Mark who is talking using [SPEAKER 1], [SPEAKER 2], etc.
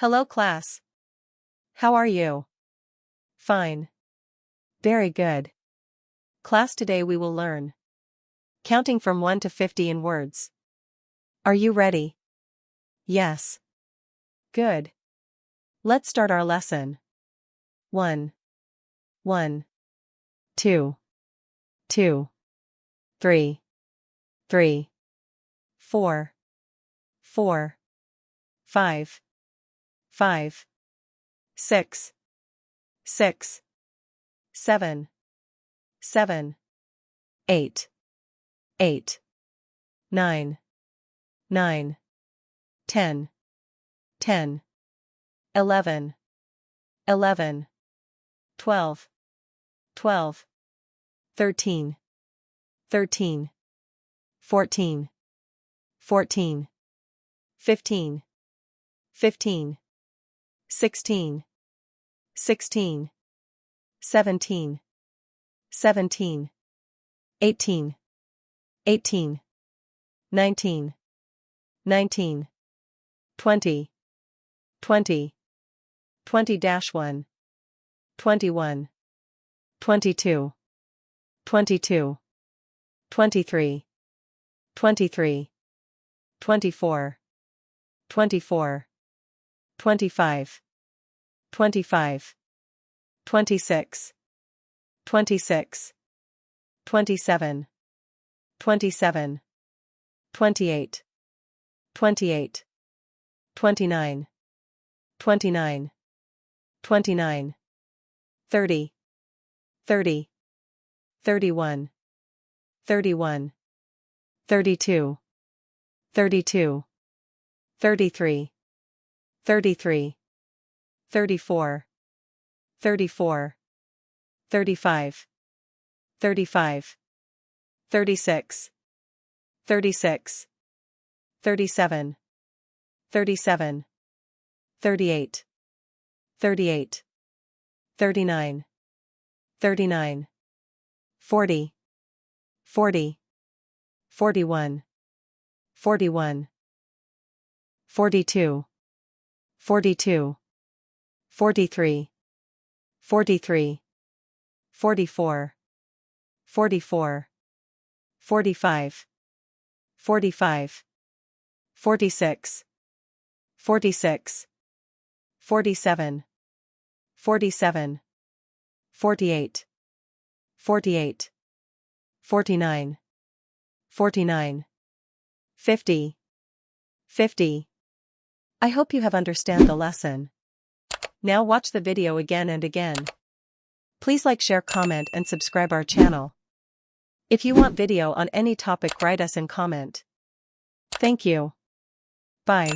[SPEAKER 1] Hello class. How are you? Fine. Very good. Class, today we will learn counting from 1 to 50 in words. Are you ready? Yes. Good. Let's start our lesson. 1, 1, 2, 2, 3, 3, 4, 4, 5, 5, 6, 6, 7, 7, 8, 8, 9, 9, 10, 10, 11, 11, 12, 12, 13, 13, 14, 14, 15, 15, 16, 16, 17, 17, 18, 18, 19, 19, 20, 20, 20-1, 21, 22, 22, 23, 23, 24, 24, 25, 25, 26, 26, 27, 27, 28, 28, 29, 29, 29, 30, 30, 31, 31, 32, 32, 33, 33, 34, 34, 35, 35, 36, 36, 37, 37, 38, 38, 39, 39, 40, 40, 41, 41, 42, 42, 43, 43, 44, 44, 45, 45, 46, 46, 47, 47, 48, 48, 49, 49, 50, 50. I hope you have understand the lesson. Now watch the video again and again. Please like, share, comment and subscribe our channel. If you want video on any topic, write us in comment. Thank you. Bye.